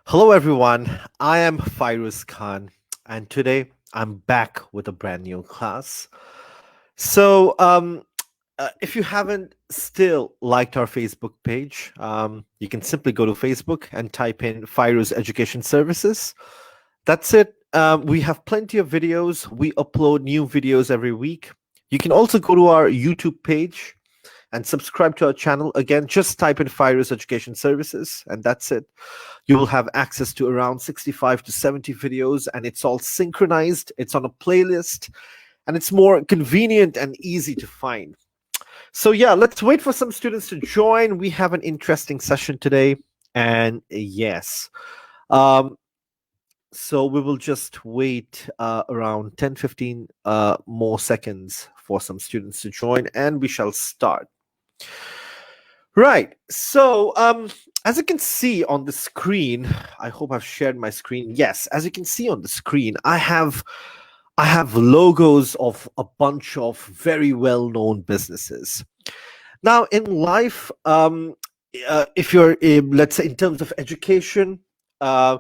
Hello, everyone. I am Fyruz Khan, and today I'm back with a brand new class. So, if you haven't still liked our Facebook page, you can simply go to Facebook and type in Fyruz Education Services. That's it. We have plenty of videos. We upload new videos every week. You can also go to our YouTube page and subscribe to our channel. Again, just type in Fyruz Education Services, and that's it. You will have access to around 65 to 70 videos, and it's all synchronized. It's on a playlist, and it's more convenient and easy to find. So, yeah, let's wait for some students to join. We have an interesting session today, and yes. Um, so we will just wait around 10, 15 more seconds for some students to join, and we shall start. Right. So, as you can see on the screen, I hope I've shared my screen. Yes, as you can see on the screen, I have logos of a bunch of very well-known businesses. Now, in life, if you're, let's say, in terms of education, uh,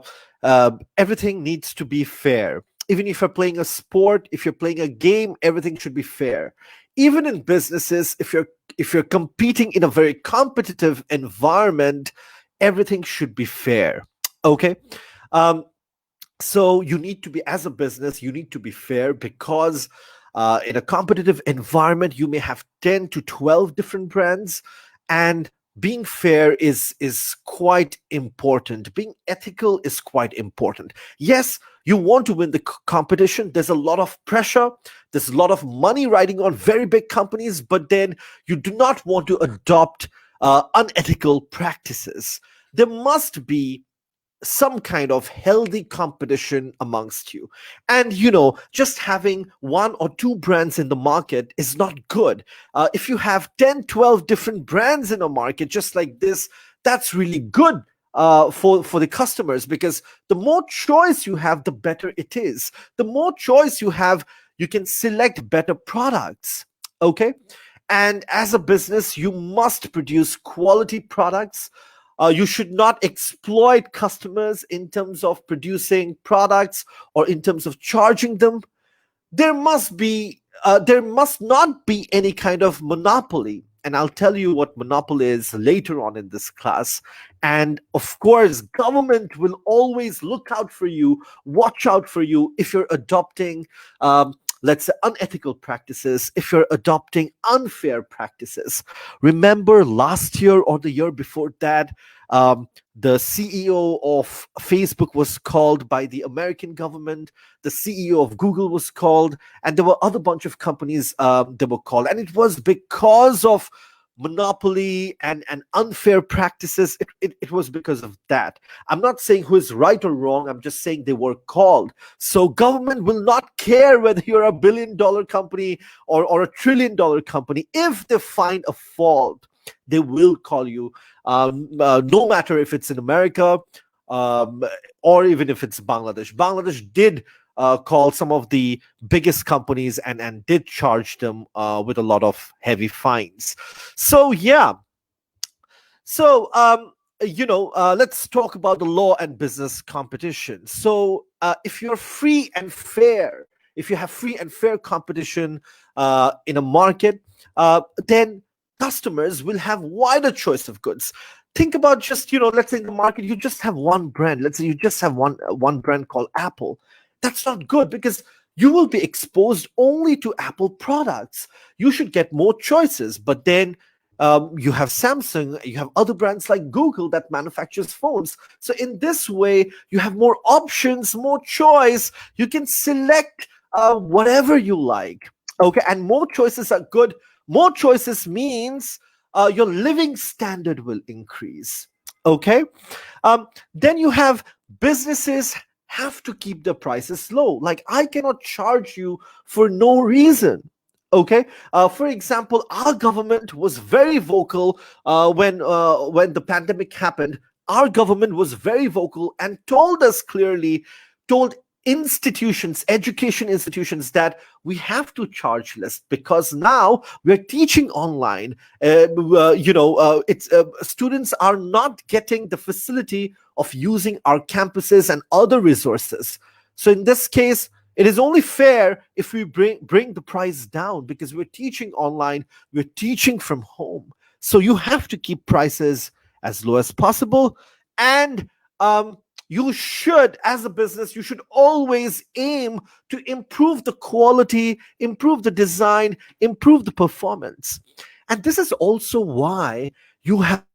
everything needs to be fair. Even if you're playing a sport, if you're playing a game, everything should be fair. Even in businesses, if you're competing in a very competitive environment, everything should be fair. Okay. Um, so you need to be, as a business, you need to be fair because in a competitive environment, you may have 10 to 12 different brands, and being fair is quite important. Being ethical is quite important. Yes, you want to win the competition. There's a lot of pressure. There's a lot of money riding on very big companies, but then you do not want to adopt unethical practices. There must be some kind of healthy competition amongst you. And just having one or two brands in the market is not good. If you have 10, 12 different brands in a market just like this, that's really good for the customers, because the more choice you have, the better it is. The more choice you have, you can select better products. Okay. And as a business, you must produce quality products. You should not exploit customers in terms of producing products or in terms of charging them. There must not be any kind of monopoly, and I'll tell you what monopoly is later on in this class. And of course, government will always look out for you, watch out for you if you're adopting let's say unethical practices, if you're adopting unfair practices. Remember last year or the year before that, um, the CEO of Facebook was called by the American government, the CEO of Google was called, and there were other bunch of companies that were called, and it was because of monopoly and unfair practices. It was because of that. I'm not saying who is right or wrong, I'm just saying they were called. So government will not care whether you're a $1 billion company or a $1 trillion company. If they find a fault, they will call you, no matter if it's in America, um, or even if it's Bangladesh. Bangladesh did call some of the biggest companies and did charge them with a lot of heavy fines. So, yeah. So, let's talk about the law and business competition. So, if you're free and fair, if you have free and fair competition in a market, then customers will have wider choice of goods. Think about, just let's say in the market you just have one brand. Let's say you just have one brand called Apple. That's not good, because you will be exposed only to Apple products. You should get more choices, but then you have Samsung, you have other brands like Google that manufactures phones. So in this way, you have more options, more choice. You can select whatever you like. Okay, and more choices are good. More choices means your living standard will increase. Okay, then you have businesses have to keep the prices low. Like, I cannot charge you for no reason. Okay, for example, our government was very vocal when the pandemic happened. Our government was very vocal and told us clearly, told institutions, education institutions, that we have to charge less because now we're teaching online. It's students are not getting the facility of using our campuses and other resources. So in this case, it is only fair if we bring the price down because we're teaching online, we're teaching from home. So you have to keep prices as low as possible. And you should, as a business, you should always aim to improve the quality, improve the design, improve the performance. And this is also why you have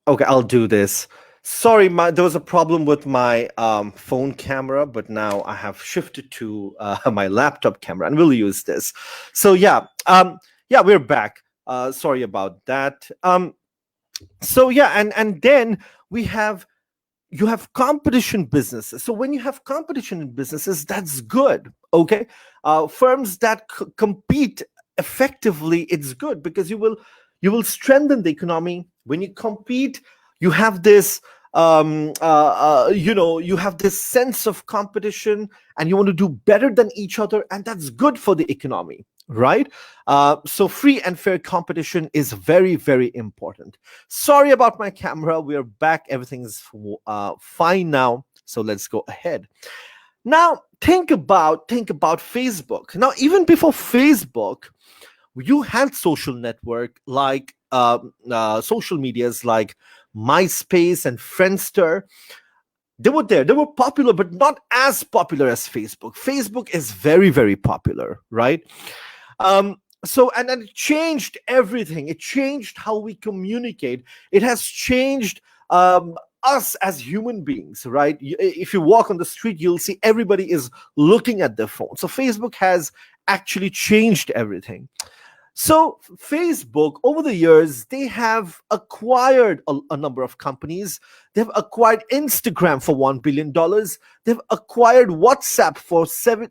Okay, I'll do this. Sorry, there was a problem with my phone camera, but now I have shifted to my laptop camera, and we'll use this. So yeah, we're back. Sorry about that. So yeah, and then we have you have competition businesses. So when you have competition in businesses, that's good. Okay, firms that compete effectively, it's good because you will strengthen the economy. When you compete, you have this you have this sense of competition, and you want to do better than each other, and that's good for the economy, right? So free and fair competition is very, very important. Sorry about my camera. We are back. Everything's fine now. So let's go ahead. Now think about Facebook. Now even before Facebook, you had social network like social medias like MySpace and Friendster. They were there. They were popular, but not as popular as Facebook. Facebook is very, very popular, right? And it changed everything. It changed how we communicate. It has changed us as human beings, right? If you walk on the street, you'll see everybody is looking at their phone. So Facebook has actually changed everything. So Facebook, over the years, they have acquired a number of companies. They've acquired Instagram for $1 billion. They've acquired WhatsApp for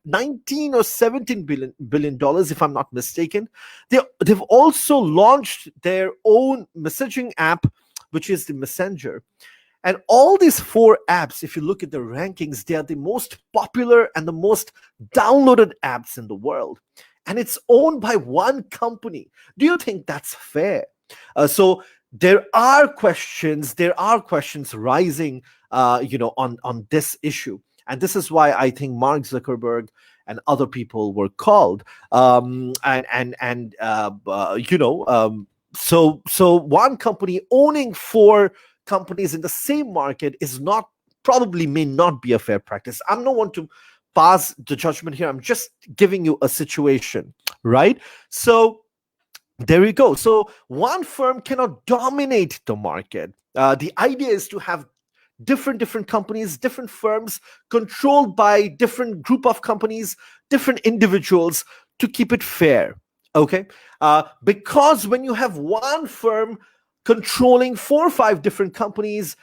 19 or 17 billion dollars, if I'm not mistaken. They've also launched their own messaging app, which is the Messenger. And all these four apps, if you look at the rankings, they are the most popular and the most downloaded apps in the world. And it's owned by one company. Do you think that's fair? So there are questions rising, on this issue, and this is why I think Mark Zuckerberg and other people were called. So one company owning four companies in the same market is not probably may not be a fair practice. I'm no one to pass the judgment here. I'm just giving you a situation, right? So there you go. So one firm cannot dominate the market. The idea is to have different companies, different firms controlled by different group of companies, different individuals, to keep it fair. Okay, because when you have one firm controlling 4 or 5 different companies,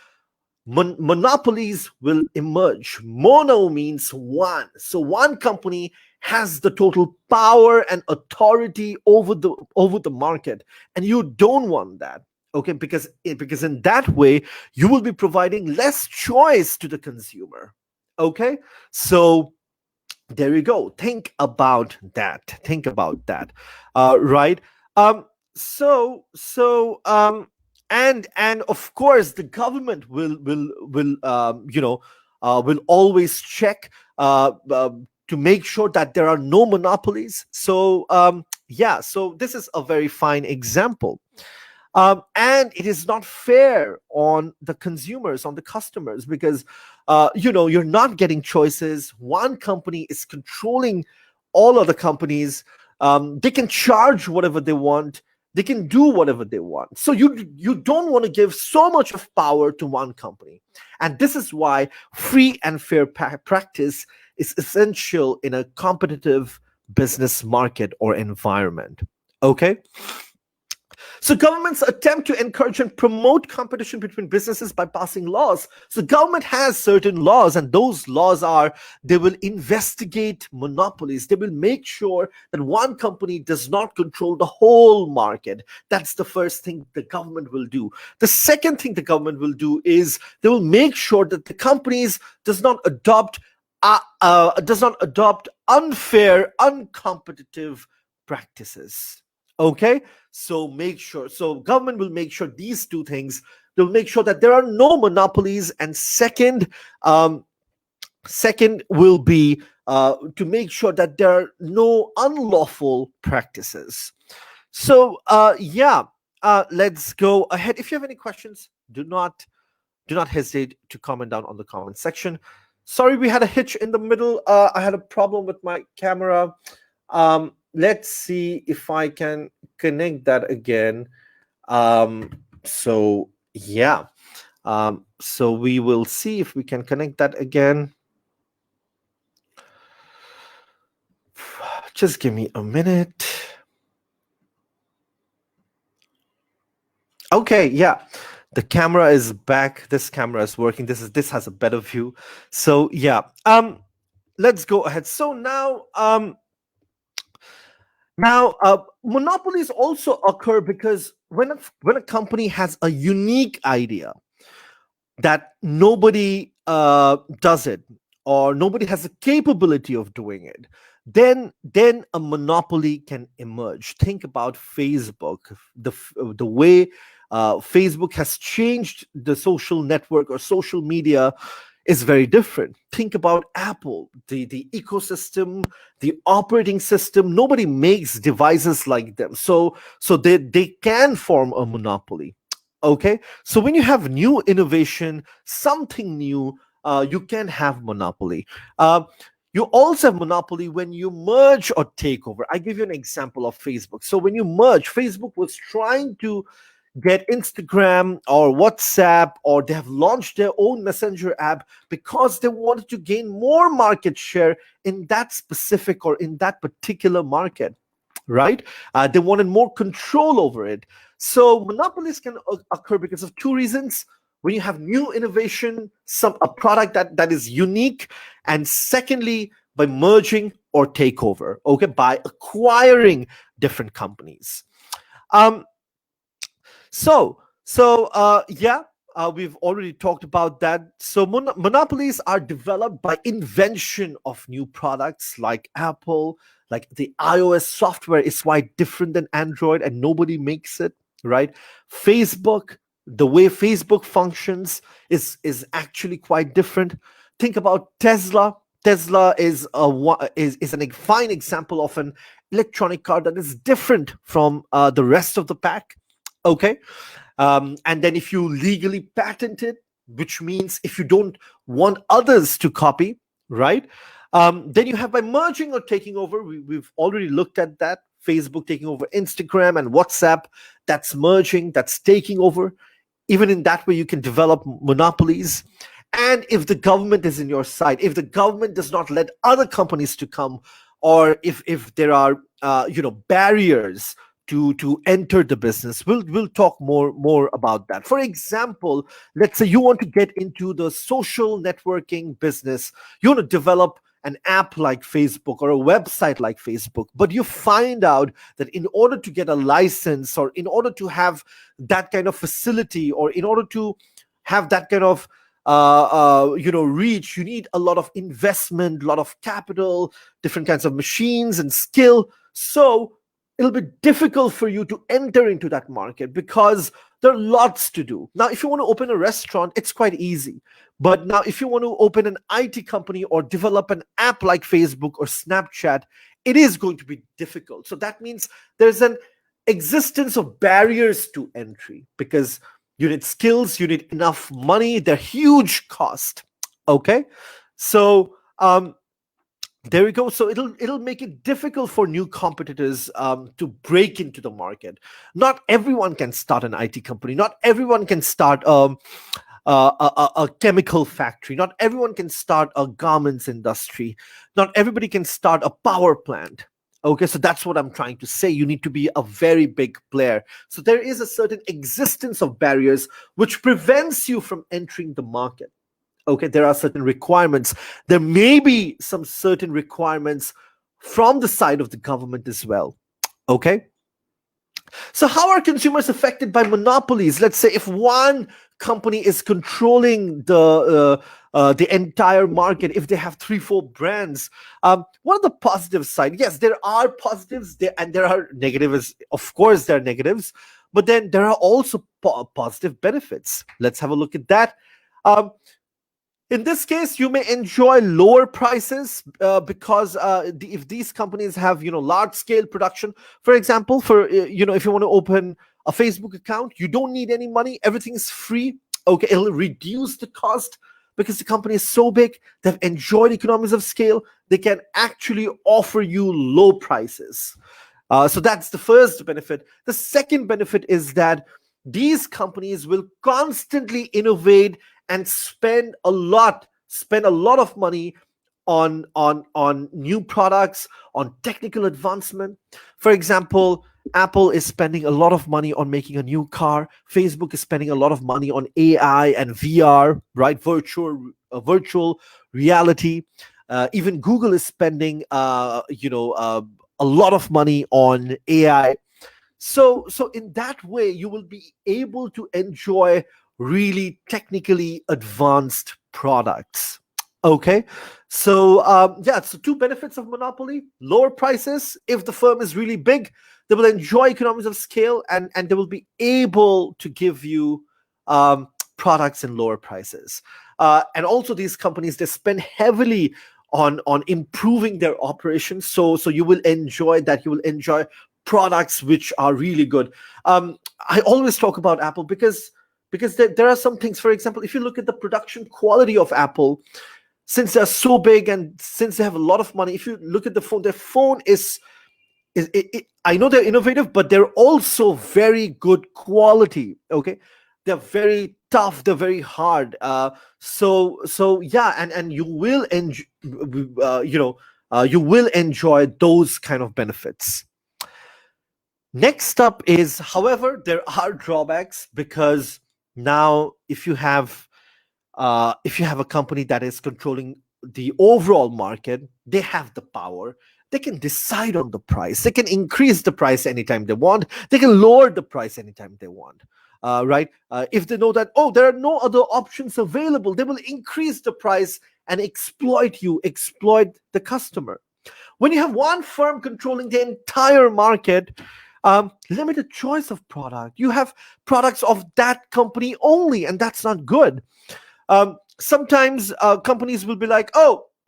monopolies will emerge. Mono means one. So one company has the total power and authority over the market, and you don't want that. Okay, because in that way you will be providing less choice to the consumer. Okay, so there you go. Think about that. Think about that. Right. um and of course the government will always check to make sure that there are no monopolies. So yeah, so this is a very fine example. And it is not fair on the consumers, on the customers, because you're not getting choices. One company is controlling all other companies. They can charge whatever they want. They can do whatever they want. So you don't want to give so much of power to one company. And this is why free and fair practice is essential in a competitive business market or environment. Okay. So governments attempt to encourage and promote competition between businesses by passing laws. So government has certain laws, and those laws are, they will investigate monopolies. They will make sure that one company does not control the whole market. That's the first thing the government will do. The second thing the government will do is they will make sure that the companies does not adopt unfair, uncompetitive practices. Okay, so make sure, so government will make sure these two things. They'll make sure that there are no monopolies, and second will be to make sure that there are no unlawful practices. So yeah, let's go ahead. If you have any questions, do not hesitate to comment down on the comment section. Sorry, we had a hitch in the middle. I had a problem with my camera. Let's see if I can connect that again. So yeah, so we will see if we can connect that again. Just give me a minute. Okay, yeah, the camera is back. This camera is working. This has a better view. So yeah, let's go ahead. So now, monopolies also occur because when a company has a unique idea that nobody does it, or nobody has the capability of doing it, then a monopoly can emerge. Think about Facebook, the way Facebook has changed the social network or social media is very different. Think about Apple, the ecosystem, the operating system. Nobody makes devices like them, so they can form a monopoly. Okay, so when you have new innovation, something new, you can have monopoly. You also have monopoly when you merge or take over. I give you an example of Facebook. So when you merge, Facebook was trying to get Instagram or WhatsApp, or they have launched their own messenger app because they wanted to gain more market share in that specific or in that particular market, right? They wanted more control over it. So monopolies can occur because of two reasons: when you have new innovation, a product that is unique, and secondly, by merging or takeover. Okay, by acquiring different companies. Um, yeah, we've already talked about that. So monopolies are developed by invention of new products, like Apple, like the iOS software is quite different than Android, and nobody makes it, right? Facebook, the way Facebook functions is actually quite different. Think about Tesla. Tesla is a fine example of an electronic car that is different from the rest of the pack. Okay, and then if you legally patent it, which means if you don't want others to copy, right? Then you have by merging or taking over. We've already looked at that. Facebook taking over Instagram and WhatsApp. That's merging, that's taking over. Even in that way, you can develop monopolies. And if the government is in your side, if the government does not let other companies to come, or if there are barriers to enter the business, we'll talk more about that. For example, let's say you want to get into the social networking business. You want to develop an app like Facebook or a website like Facebook, but you find out that in order to get a license, or in order to have that kind of facility, or in order to have that kind of reach, you need a lot of investment, a lot of capital, different kinds of machines and skill. So it'll be difficult for you to enter into that market because there are lots to do. Now, if you want to open a restaurant, it's quite easy. But now, if you want to open an IT company or develop an app like Facebook or Snapchat, it is going to be difficult. So that means there's an existence of barriers to entry, because you need skills, you need enough money, they're huge cost. Okay, so there we go. So it'll make it difficult for new competitors to break into the market. Not everyone can start an IT company. Not everyone can start a chemical factory. Not everyone can start a garments industry. Not everybody can start a power plant. Okay, so that's what I'm trying to say. You need to be a very big player. So there is a certain existence of barriers which prevents you from entering the market. Okay, there are certain requirements. There may be some certain requirements from the side of the government as well. Okay, so how are consumers affected by monopolies? Let's say if one company is controlling the entire market, if they have 3-4 brands, what are the positive side? Yes, there are positives there, and there are negatives. Of course, there are negatives, but then there are also positive benefits. Let's have a look at that. In this case, you may enjoy lower prices because if these companies have large scale production. For example, for if you want to open a Facebook account, you don't need any money. Everything is free. Okay, it'll reduce the cost because the company is so big. They've enjoyed economies of scale. They can actually offer you low prices. So that's the first benefit. The second benefit is that these companies will constantly innovate and spend a lot of money on new products, on technical advancement. For example, Apple is spending a lot of money on making a new car. Facebook is spending a lot of money on AI and VR, right? Virtual reality. Even Google is spending a lot of money on AI. So in that way, you will be able to enjoy really technically advanced products. Okay, so so two benefits of monopoly: lower prices. If the firm is really big, they will enjoy economies of scale, and they will be able to give you products in lower prices. And also, these companies, they spend heavily on improving their operations. So you will enjoy that. You will enjoy products which are really good. I always talk about Apple because there are some things. For example, if you look at the production quality of Apple, since they're so big and since they have a lot of money, if you look at the phone, their phone is I know they're innovative, but they're also very good quality. Okay, they're very tough, they're very hard. So yeah, and you will enjoy you will enjoy those kind of benefits. Next up is, however, there are drawbacks, because now if you have a company that is controlling the overall market, they have the power. They can decide on the price. They can increase the price anytime they want. They can lower the price anytime they want. Right? If they know that, there are no other options available, they will increase the price and exploit the customer. When you have one firm controlling the entire market, limited choice of product. You have products of that company only, and that's not good. Sometimes companies will be like,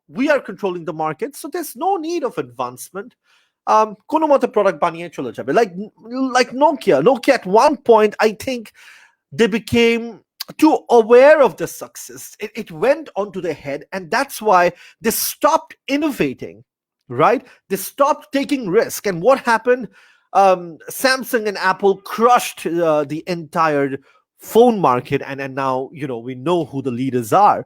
we are controlling the market, so there's no need of advancement. Kono mata product baniye chola jabe. Like Nokia. Nokia at one point, I think they became too aware of the success. It went onto their head, and that's why they stopped innovating, right? They stopped taking risk. And what happened? Samsung and Apple crushed the entire phone market, and now we know who the leaders are.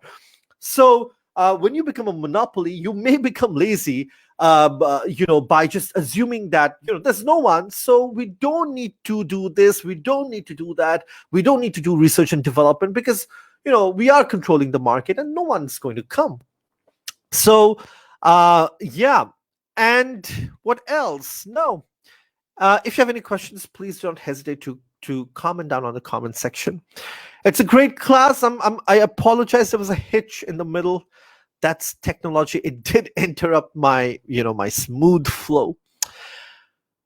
So when you become a monopoly, you may become lazy, by just assuming that there's no one, so we don't need to do this, we don't need to do that, we don't need to do research and development because we are controlling the market and no one's going to come. So yeah, and what else? No. If you have any questions, please don't hesitate to comment down on the comment section. It's a great class. I apologize. There was a hitch in the middle. That's technology. It did interrupt my smooth flow.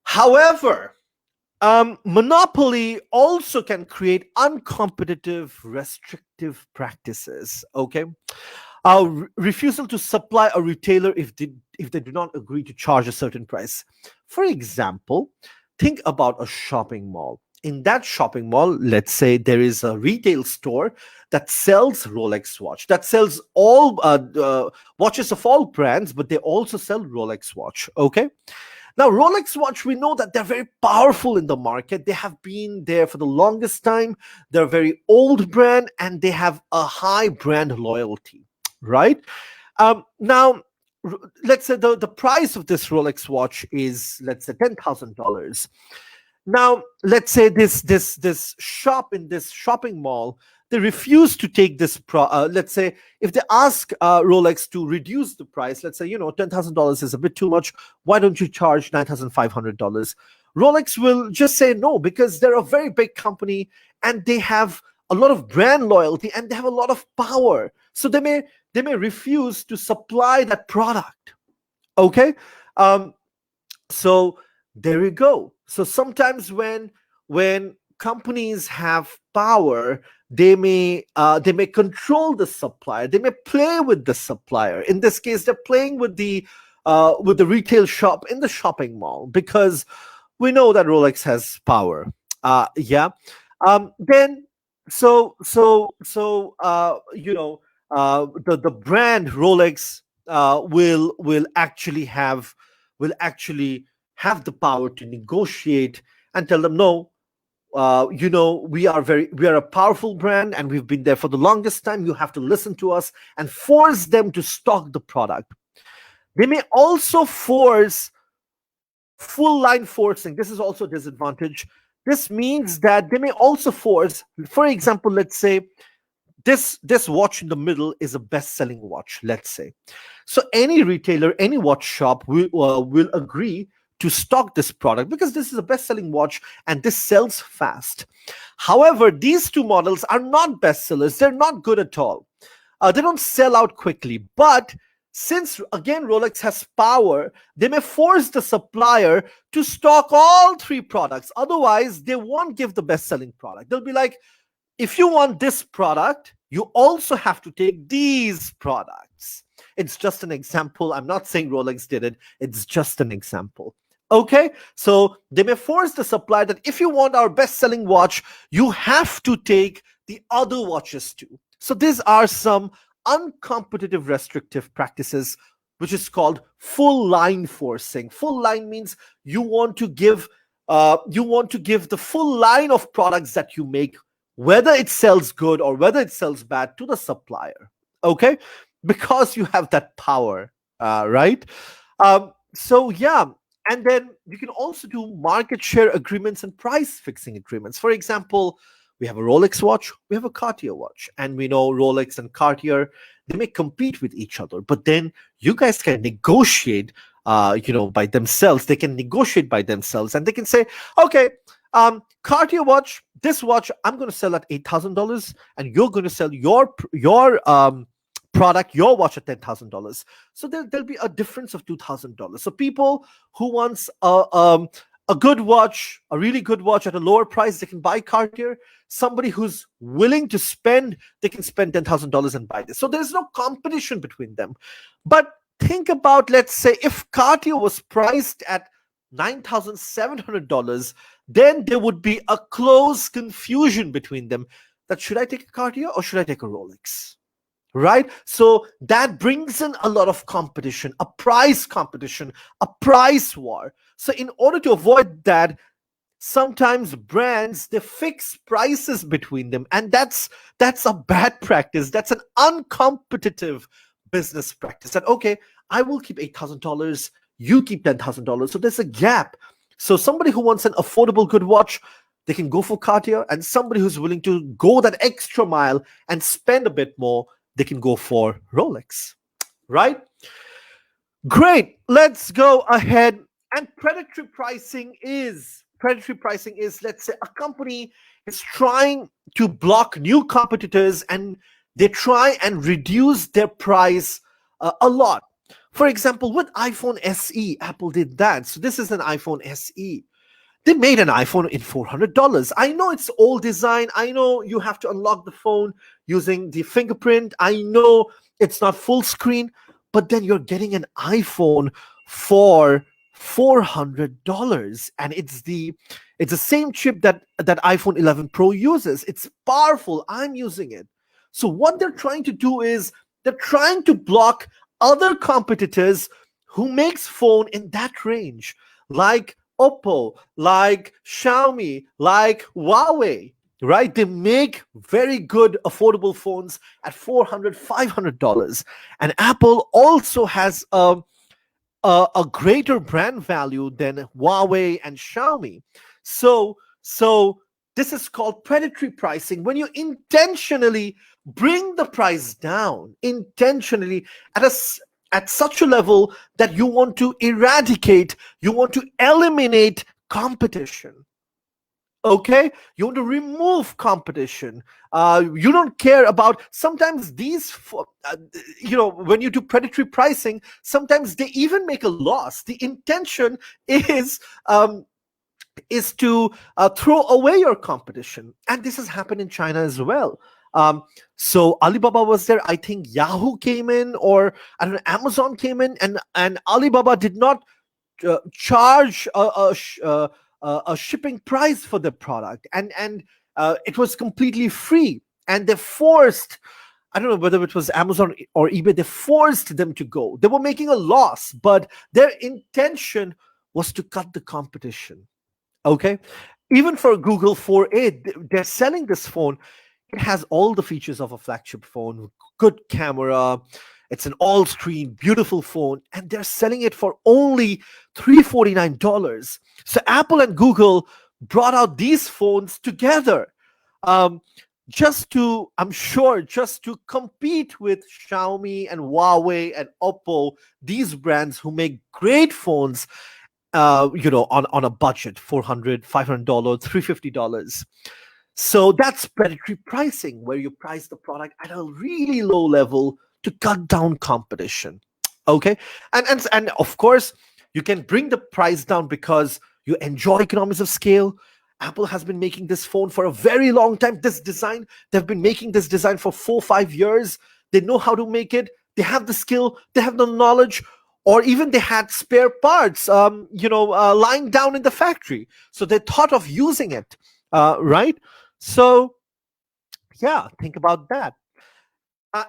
However, monopoly also can create uncompetitive, restrictive practices. Okay, refusal to supply a retailer if they do not agree to charge a certain price. For example, think about a shopping mall. In that shopping mall, let's say there is a retail store that sells Rolex watch, that sells all watches of all brands, but they also sell Rolex watch. Okay. Now, Rolex watch, we know that they're very powerful in the market. They have been there for the longest time. They're a very old brand and they have a high brand loyalty, right? Now, let's say the price of this Rolex watch is, let's say, $10,000. Now, let's say this shop in this shopping mall, they refuse to take this. Let's say if they ask Rolex to reduce the price, let's say $10,000 is a bit too much. Why don't you charge $9,500? Rolex will just say no because they're a very big company and they have a lot of brand loyalty and they have a lot of power. So they may refuse to supply that product. Okay, so there you go. So sometimes when companies have power, they may control the supplier. They may play with the supplier. In this case, they're playing with the retail shop in the shopping mall because we know that Rolex has power. Yeah. Then the brand Rolex will actually have the power to negotiate and tell them no. We are a powerful brand and we've been there for the longest time. You have to listen to us and force them to stock the product. They may also force full line forcing. This is also a disadvantage. This means that they may also force, for example, let's say this watch in the middle is a best-selling watch, let's say. So any retailer, any watch shop will agree to stock this product because this is a best-selling watch and this sells fast. However, these two models are not bestsellers. They're not good at all. They don't sell out quickly. But since, again, Rolex has power, they may force the supplier to stock all three products. Otherwise, they won't give the best-selling product. They'll be like, if you want this product, you also have to take these products. It's just an example. I'm not saying Rolex did it. It's just an example. Okay, so they may force the supplier that if you want our best-selling watch, you have to take the other watches too. So these are some uncompetitive restrictive practices, which is called full line forcing. Full line means you want to give the full line of products that you make, whether it sells good or whether it sells bad, to the supplier. Okay, because you have that power, right? So yeah. And then you can also do market share agreements and price fixing agreements. For example, we have a Rolex watch, we have a Cartier watch, and we know Rolex and Cartier, they may compete with each other, but then you guys can negotiate, by themselves. They can negotiate by themselves, and they can say, okay, Cartier watch, this watch, I'm going to sell at $8,000, and you're going to sell your product, your watch, at $10,000. So there'll be a difference of $2,000. So people who wants a good watch, a really good watch at a lower price, they can buy Cartier. Somebody who's willing to spend, they can spend $10,000 and buy this. So there's no competition between them. But think about, let's say, if Cartier was priced at $9,700, then there would be a close confusion between them. that should I take a Cartier or should I take a Rolex? Right? So that brings in a lot of competition, a price war. So in order to avoid that, sometimes brands they fix prices between them, and that's a bad practice. That's an uncompetitive business practice. That okay, I will keep $8,000, you keep $10,000, so there's a gap. So somebody who wants an affordable good watch, they can go for Cartier, and somebody who's willing to go that extra mile and spend a bit more, they can go for Rolex, right? Great. Let's go ahead. And predatory pricing is, let's say a company is trying to block new competitors and they try and reduce their price a lot. For example, with iPhone SE, Apple did that. So this is an iPhone SE. They made an iPhone in $400. I know it's old design. I know you have to unlock the phone using the fingerprint. I know it's not full screen, but then you're getting an iPhone for $400, and it's the same chip that iPhone 11 Pro uses. It's powerful. I'm using it. So what they're trying to do is they're trying to block other competitors who makes phone in that range, like Oppo, like Xiaomi, like Huawei, right? They make very good affordable phones at $400, $500. And Apple also has a greater brand value than Huawei and Xiaomi. So this is called predatory pricing, when you intentionally bring the price down, intentionally at such a level that you want to eradicate, you want to eliminate competition. Okay, you want to remove competition. You don't care about, sometimes when you do predatory pricing, sometimes they even make a loss. The intention is to throw away your competition, and this has happened in China as well. So Alibaba was there. I think Yahoo came in, or I don't know, Amazon came in, and Alibaba did not charge a shipping price for the product, and it was completely free. And they forced, I don't know whether it was Amazon or eBay, they forced them to go. They were making a loss, but their intention was to cut the competition. Okay, even for Google 4a, they're selling this phone. It has all the features of a flagship phone, good camera, it's an all screen beautiful phone, and they're selling it for only $349. So Apple and Google brought out these phones together, um, I'm sure, just to compete with Xiaomi and Huawei and Oppo, these brands who make great phones, on a budget, $400, $500, $350. So that's predatory pricing, where you price the product at a really low level to cut down competition. Okay, and of course, you can bring the price down because you enjoy economies of scale. Apple has been making this phone for a very long time. This design, they've been making this design for 4 or 5 years. They know how to make it. They have the skill. They have the knowledge, or even they had spare parts, lying down in the factory. So they thought of using it, right? So yeah, think about that.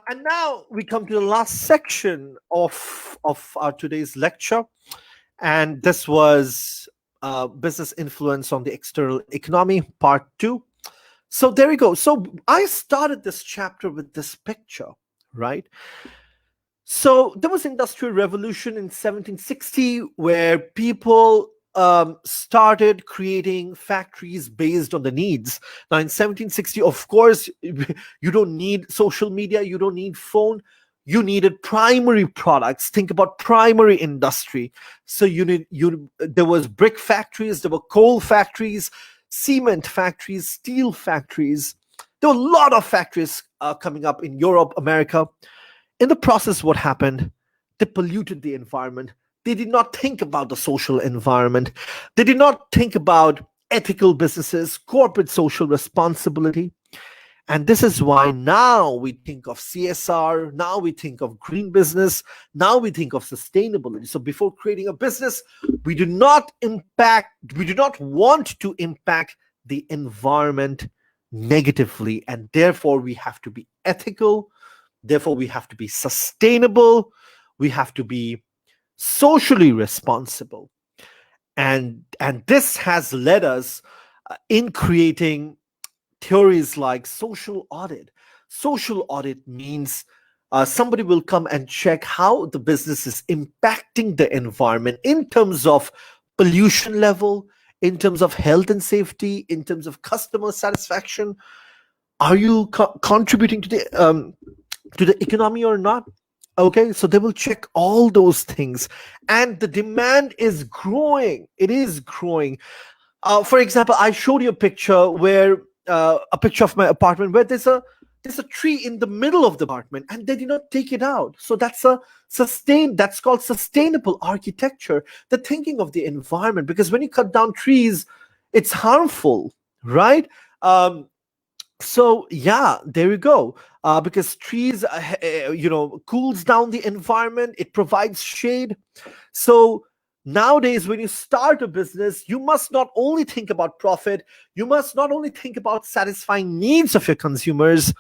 And now we come to the last section of our today's lecture, and this was business influence on the external economy, part 2. So there we go. So I started this chapter with this picture, right? So there was industrial revolution in 1760, where people started creating factories based on the needs. Now in 1760, of course, you don't need social media, you don't need phone, you needed primary products. Think about primary industry. So there was brick factories, there were coal factories, cement factories, steel factories. There were a lot of factories coming up in Europe, America. In the process, what happened? They polluted the environment. They did not think about the social environment. They did not think about ethical businesses, corporate social responsibility. And this is why now we think of CSR, now we think of green business, now we think of sustainability. So before creating a business, we do not want to impact the environment negatively, and therefore we have to be ethical, therefore we have to be sustainable, we have to be socially responsible. And this has led us in creating theories like social audit. Social audit means somebody will come and check how the business is impacting the environment in terms of pollution level, in terms of health and safety, in terms of customer satisfaction. Are you contributing to the economy or not? Okay, so they will check all those things, and the demand is growing. It is growing. For example, I showed you a picture where a picture of my apartment where there's a tree in the middle of the apartment, and they did not take it out. So that's called sustainable architecture. The thinking of the environment, because when you cut down trees, it's harmful, right? So yeah, there you go. Because trees, cools down the environment. It provides shade. So nowadays, when you start a business, you must not only think about profit, you must not only think about satisfying needs of your consumers,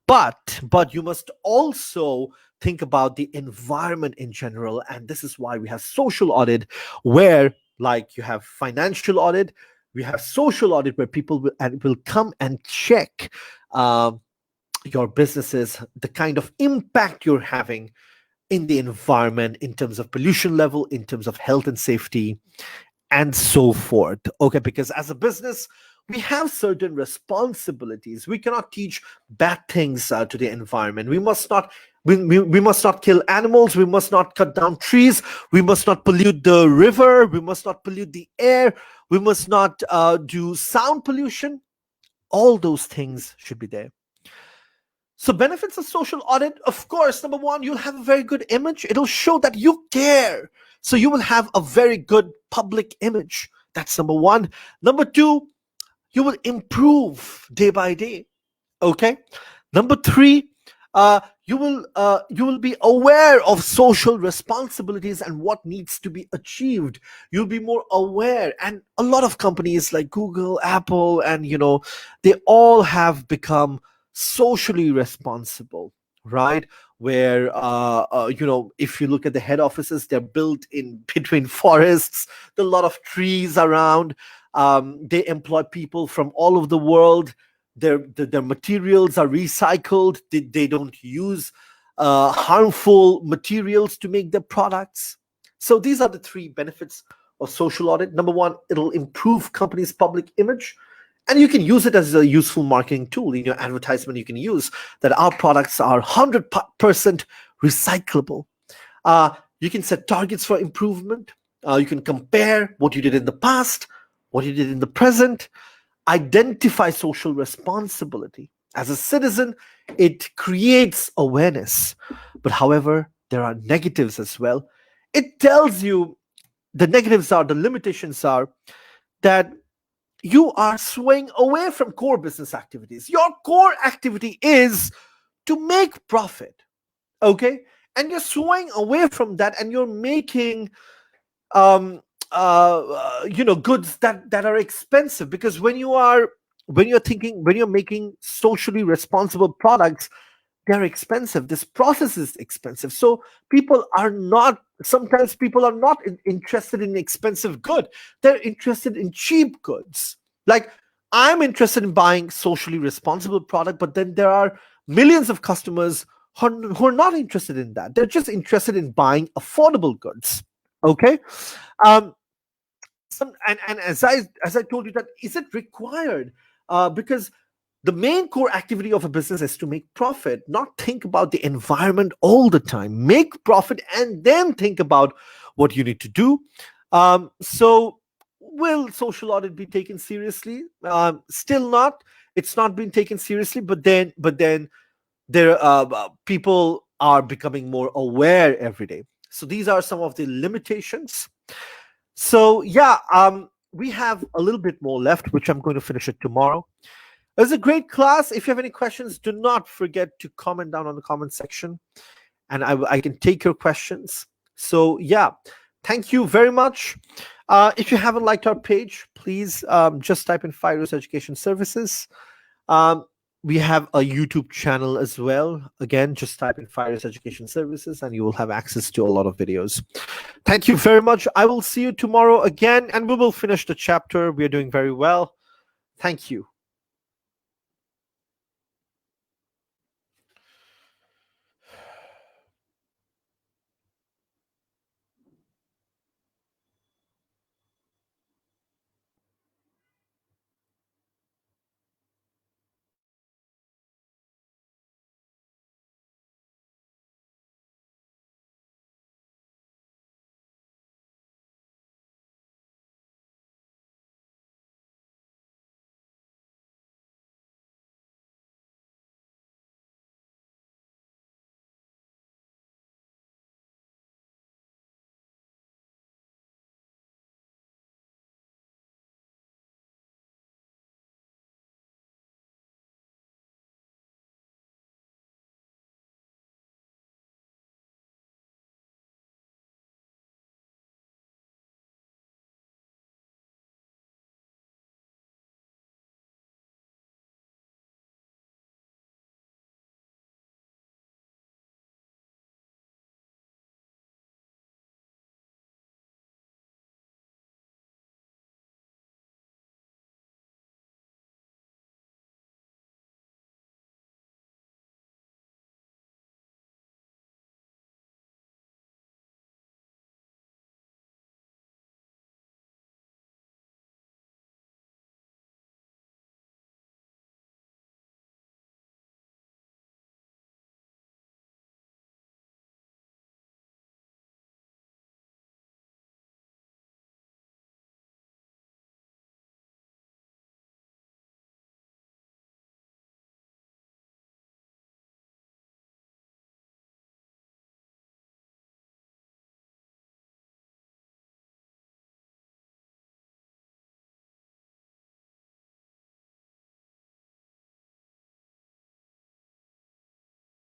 but you must also think about the environment in general. And this is why we have social audit, where like you have financial audit, we have social audit where people will come and check uh, your businesses, the kind of impact you're having in the environment in terms of pollution level, in terms of health and safety, and so forth. Okay, because as a business, we have certain responsibilities. We cannot teach bad things to the environment. We must not kill animals. We must not cut down trees. We must not pollute the river. We must not pollute the air. We must not do sound pollution. All those things should be there. So benefits of social audit, of course, number one, you'll have a very good image. It'll show that you care. So you will have a very good public image. That's number one. Number two, you will improve day by day. Okay. Number three, you will be aware of social responsibilities and what needs to be achieved. You'll be more aware, and a lot of companies like Google, Apple, and they all have become socially responsible, right? Where if you look at the head offices, they're built in between forests, there are a lot of trees around. They employ people from all over the world. Their materials are recycled. They don't use harmful materials to make their products. So these are the three benefits of social audit. Number one, it'll improve companies' public image. And you can use it as a useful marketing tool. In your advertisement, you can use that our products are 100% recyclable. You can set targets for improvement. You can compare what you did in the past, what you did in the present, identify social responsibility. As a citizen, it creates awareness. But however, there are negatives as well. It tells you the limitations are that you are swaying away from core business activities. Your core activity is to make profit, okay? And you're swaying away from that, and you're making goods that are expensive. Because when you're making socially responsible products, they're expensive. This process is expensive. So sometimes people are not interested in expensive good. They're interested in cheap goods. Like, I'm interested in buying socially responsible product, but then there are millions of customers who are not interested in that. They're just interested in buying affordable goods. Okay. Um, and as I told you, that is it required? Because the main core activity of a business is to make profit, not think about the environment all the time. Make profit and then think about what you need to do. So, will social audit be taken seriously? Still not. It's not being taken seriously. But then there people are becoming more aware every day. So these are some of the limitations. So yeah, we have a little bit more left, which I'm going to finish it tomorrow. It was a great class. If you have any questions, do not forget to comment down on the comment section, and I can take your questions. So yeah, thank you very much. If you haven't liked our page, please just type in Fyruz Education Services. Um, we have a YouTube channel as well. Again, just type in Fyruz Education Services and you will have access to a lot of videos. Thank you very much. I will see you tomorrow again and we will finish the chapter. We are doing very well. Thank you.